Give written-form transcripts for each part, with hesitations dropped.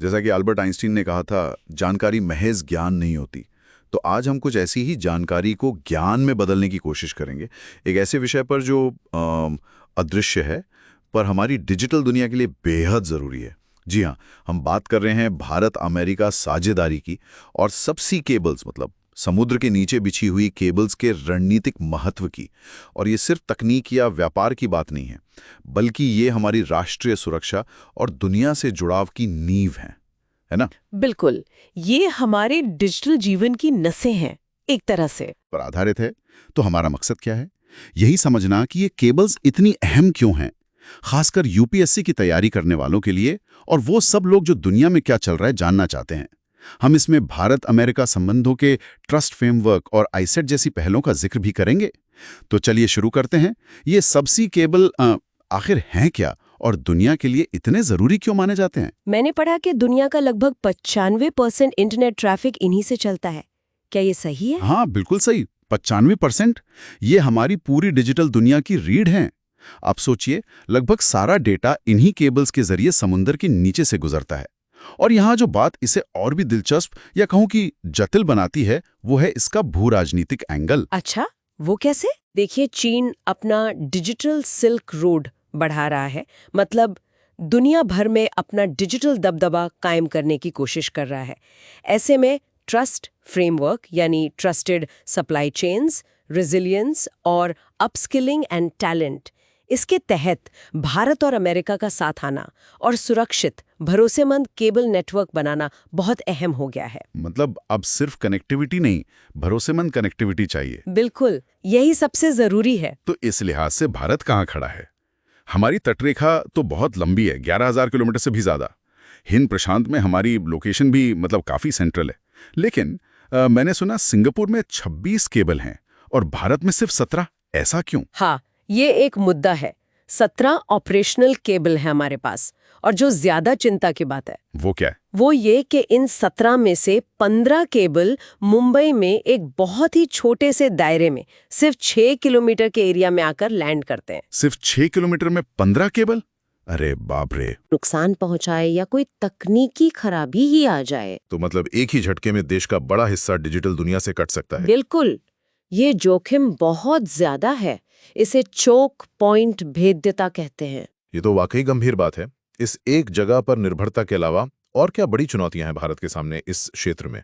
जैसा कि Albert Einstein ने कहा था, जानकारी महज ज्ञान नहीं होती। तो आज हम कुछ ऐसी ही जानकारी को ज्ञान में बदलने की कोशिश करेंगे, एक ऐसे विषय पर जो अदृश्य है पर हमारी डिजिटल दुनिया के लिए बेहद ज़रूरी है। जी हाँ, हम बात कर रहे हैं भारत अमेरिका साझेदारी की और सबसी केबल्स, मतलब समुद्र के नीचे बिछी हुई केबल्स के रणनीतिक महत्व की। और ये सिर्फ तकनीक या व्यापार की बात नहीं है, बल्कि ये हमारी राष्ट्रीय सुरक्षा और दुनिया से जुड़ाव की नींव है ना? बिल्कुल। ये हमारे डिजिटल जीवन की नसें हैं, एक तरह से। पर आधारित है। तो हमारा मकसद क्या है? यही समझना कि ये केबल्स इतनी अहम क्यों हैं, खासकर यूपीएससी की तैयारी करने वालों के लिए, और वो सब लोग जो दुनिया में क्या चल रहा है जानना चाहते हैं। हम इसमें भारत अमेरिका संबंधों के ट्रस्ट फ्रेमवर्क और आईसेट जैसी पहलों का जिक्र भी करेंगे। तो चलिए शुरू करते हैं। ये सबसी केबल आखिर हैं क्या और दुनिया के लिए इतने जरूरी क्यों माने जाते हैं? मैंने पढ़ा कि दुनिया का लगभग 95% इंटरनेट ट्रैफिक इन्हीं से चलता है। क्या ये सही है? हाँ, बिल्कुल सही। 95%। ये हमारी पूरी डिजिटल दुनिया की रीढ़ हैं। आप सोचिए, लगभग सारा डेटा इन्हीं केबल्स के जरिए समुद्र के नीचे से गुजरता है। और यहाँ जो बात इसे और भी दिलचस्प या कहूँ कि जटिल बनाती है, वो है इसका भू राजनीतिक एंगल। अच्छा, वो कैसे? देखिए, चीन अपना डिजिटल सिल्क रोड बढ़ा रहा है, मतलब दुनिया भर में अपना डिजिटल दबदबा कायम करने की कोशिश कर रहा है। ऐसे में ट्रस्ट फ्रेमवर्क यानी ट्रस्टेड सप्लाई चेन्स, रेजिलियंस और अपस्किलिंग एंड टैलेंट, इसके तहत भारत और अमेरिका का साथ आना और सुरक्षित भरोसेमंद केबल नेटवर्क बनाना बहुत अहम हो गया है। मतलब अब सिर्फ कनेक्टिविटी नहीं, भरोसेमंद कनेक्टिविटी चाहिए। बिल्कुल, यही सबसे जरूरी है। तो इस लिहाज से भारत कहाँ खड़ा है? हमारी तटरेखा तो बहुत लंबी है, 11,000 किलोमीटर से भी ज्यादा। हिंद प्रशांत में हमारी लोकेशन भी मतलब काफी सेंट्रल है। लेकिन मैंने सुना सिंगापुर में 26 केबल हैं और भारत में सिर्फ 17। ऐसा क्यों? हाँ, ये एक मुद्दा है। 17 ऑपरेशनल केबल है हमारे पास, और जो ज्यादा चिंता की बात है वो क्या है? वो ये कि इन 17 में से 15 केबल मुंबई में एक बहुत ही छोटे से दायरे में सिर्फ 6 किलोमीटर के एरिया में आकर लैंड करते हैं। सिर्फ 6 किलोमीटर में 15 केबल? अरे बाप रे! नुकसान पहुंचाए या कोई तकनीकी खराबी ही आ जाए तो मतलब एक ही झटके में देश का बड़ा हिस्सा डिजिटल दुनिया से कट सकता है। बिल्कुल, ये जोखिम बहुत ज्यादा है। इसे चोक पॉइंट भेद्यता कहते हैं। ये तो वाकई गंभीर बात है। इस एक जगह पर निर्भरता के अलावा और क्या बड़ी चुनौतियां हैं भारत के सामने इस क्षेत्र में?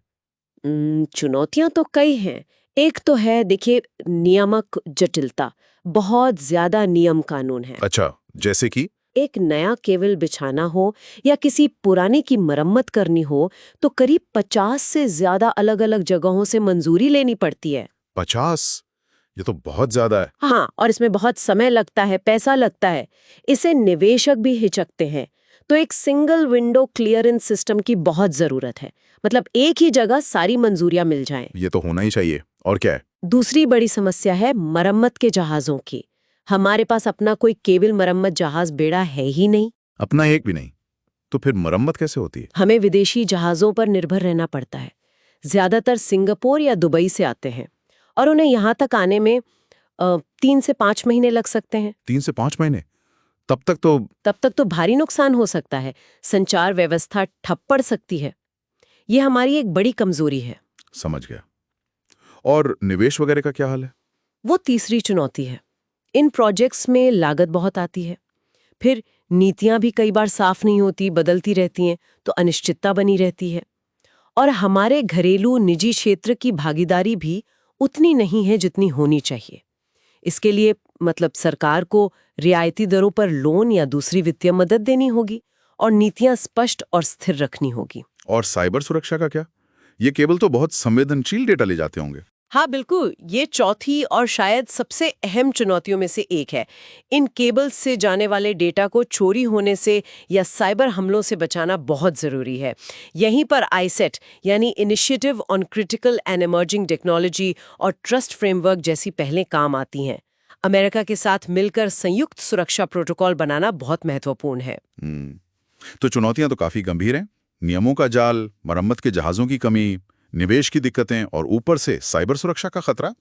चुनौतियां तो कई हैं। एक तो है, देखिए, नियामक जटिलता। बहुत ज्यादा नियम कानून है। अच्छा, जैसे कि? एक नया केबल बिछाना हो या किसी पुराने की मरम्मत करनी हो तो करीब 50 से ज्यादा अलग-अलग जगहों से मंजूरी लेनी पड़ती है। 50? ये तो बहुत ज्यादा है। हाँ, और इसमें बहुत समय लगता है, पैसा लगता है। इसे निवेशक भी हिचकते हैं। तो एक सिंगल विंडो क्लियरेंस सिस्टम की बहुत जरूरत है, मतलब एक ही जगह सारी मंजूरियां मिल जाएं। ये तो होना ही चाहिए। और क्या है? दूसरी बड़ी समस्या है मरम्मत के जहाजों की। हमारे पास अपना कोई केबल मरम्मत जहाज बेड़ा है ही नहीं। अपना एक भी नहीं? तो फिर मरम्मत कैसे होती है? हमें विदेशी जहाजों पर निर्भर रहना पड़ता है। ज्यादातर सिंगापुर या दुबई से आते हैं और उन्हें यहाँ तक आने में 3 से 5 महीने लग सकते हैं। 3 से 5 महीने? तब तक तो भारी नुकसान हो सकता है। संचार व्यवस्था ठप पड़ सकती है। ये हमारी एक बड़ी कमजोरी है। समझ गया। और निवेश वगैरह का क्या हाल है? वो तीसरी चुनौती है। इन प्रोजेक्ट्स में लागत बहुत आती है। फिर नीतियां भी कई बार साफ नहीं होती, बदलती रहती हैं, तो अनिश्चितता बनी रहती है। और हमारे घरेलू निजी क्षेत्र की भागीदारी भी उतनी नहीं है जितनी होनी चाहिए। इसके लिए मतलब सरकार को रियायती दरों पर लोन या दूसरी वित्तीय मदद देनी होगी और नीतियां स्पष्ट और स्थिर रखनी होगी। और साइबर सुरक्षा का क्या? ये केबल तो बहुत संवेदनशील डेटा ले जाते होंगे। हाँ बिल्कुल, ये चौथी और शायद सबसे अहम चुनौतियों में से एक है। इन केबल्स से जाने वाले डेटा को चोरी होने से या साइबर हमलों से बचाना बहुत ज़रूरी है। यहीं पर आईसेट यानी initiative on critical and emerging technology और ट्रस्ट फ्रेमवर्क जैसी पहलें काम आती हैं। अमेरिका के साथ मिलकर संयुक्त सुरक्षा प्रोटोकॉल बनाना बहुत महत्वपूर्ण है। तो चुनौतियां तो काफी गंभीर हैं। नियमों का जाल, मरम्मत के जहाजों की कमी, निवेश की दिक्कतें और ऊपर से साइबर सुरक्षा का खतरा।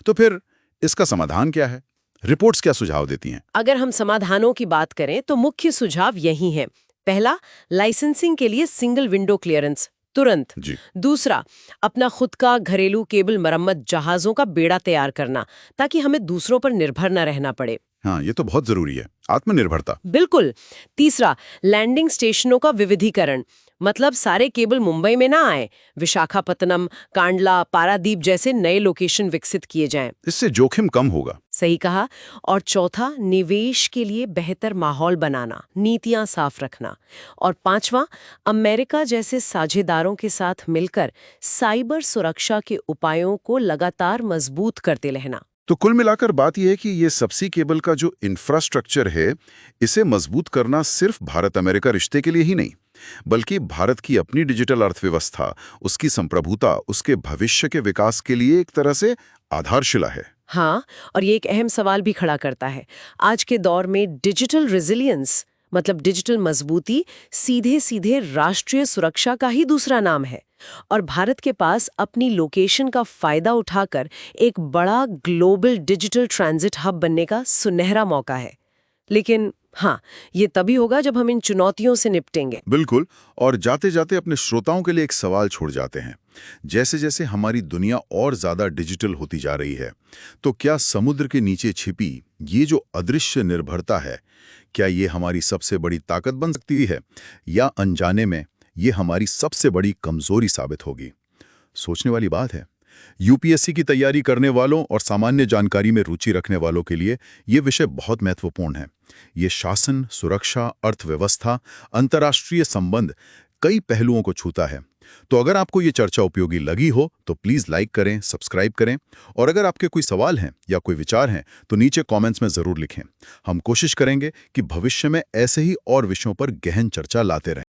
तो फिर इसका समाधान क्या है? रिपोर्ट्स क्या सुझाव देती हैं? अगर हम समाधानों की बात करें तो मुख्य सुझाव यही हैं। पहला, लाइसेंसिंग के लिए सिंगल विंडो क्लियरेंस तुरंत। जी। दूसरा, अपना खुद का घरेलू केबल मरम्मत जहाजों का बेड़ा तैयार करना, ताकि हमें दूसरों पर निर्भर न रहना पड़े। हाँ, ये तो बहुत जरूरी है, आत्मनिर्भरता। बिल्कुल। तीसरा, लैंडिंग स्टेशनों का विविधीकरण, मतलब सारे केबल मुंबई में ना आए, विशाखापत्तनम, कांडला, पारादीप जैसे नए लोकेशन विकसित किए जाएं। इससे जोखिम कम होगा। सही कहा। और चौथा, निवेश के लिए बेहतर माहौल बनाना, नीतियां साफ रखना। और पांचवा, अमेरिका जैसे साझेदारों के साथ मिलकर साइबर सुरक्षा के उपायों को लगातार मजबूत करते रहना। तो कुल मिलाकर बात यह है कि ये सबसी केबल का जो इंफ्रास्ट्रक्चर है, इसे मजबूत करना सिर्फ भारत अमेरिका रिश्ते के लिए ही नहीं, बल्कि भारत की अपनी डिजिटल अर्थव्यवस्था, उसकी संप्रभुता, उसके भविष्य के विकास के लिए एक तरह से आधारशिला है। हाँ, और ये एक अहम सवाल भी खड़ा करता है। आज के दौर में डिजिटल रेजिलियंस, मतलब डिजिटल मजबूती, सीधे सीधे राष्ट्रीय सुरक्षा का ही दूसरा नाम है। और भारत के पास अपनी लोकेशन का फायदा उठाकर एक बड़ा ग्लोबल डिजिटल ट्रांजिट हब बनने का सुनहरा मौका है। लेकिन हाँ, ये तभी होगा जब हम इन चुनौतियों से निपटेंगे। बिल्कुल। और जाते जाते अपने श्रोताओं के लिए एक सवाल छोड़ जाते हैं। जैसे जैसे हमारी दुनिया और ज्यादा डिजिटल होती जा रही है, तो क्या समुद्र के नीचे छिपी ये जो अदृश्य निर्भरता है, क्या ये हमारी सबसे बड़ी ताकत बन सकती है, या अनजाने में ये हमारी सबसे बड़ी कमजोरी साबित होगी? सोचने वाली बात है। यूपीएससी की तैयारी करने वालों और सामान्य जानकारी में रुचि रखने वालों के लिए ये विषय बहुत महत्वपूर्ण है। ये शासन, सुरक्षा, अर्थव्यवस्था, अंतर्राष्ट्रीय संबंध, कई पहलुओं को छूता है। तो अगर आपको ये चर्चा उपयोगी लगी हो तो प्लीज लाइक करें, सब्सक्राइब करें, और अगर आपके कोई सवाल हैं या कोई विचार हैं तो नीचे कमेंट्स में जरूर लिखें। हम कोशिश करेंगे कि भविष्य में ऐसे ही और विषयों पर गहन चर्चा लाते रहें।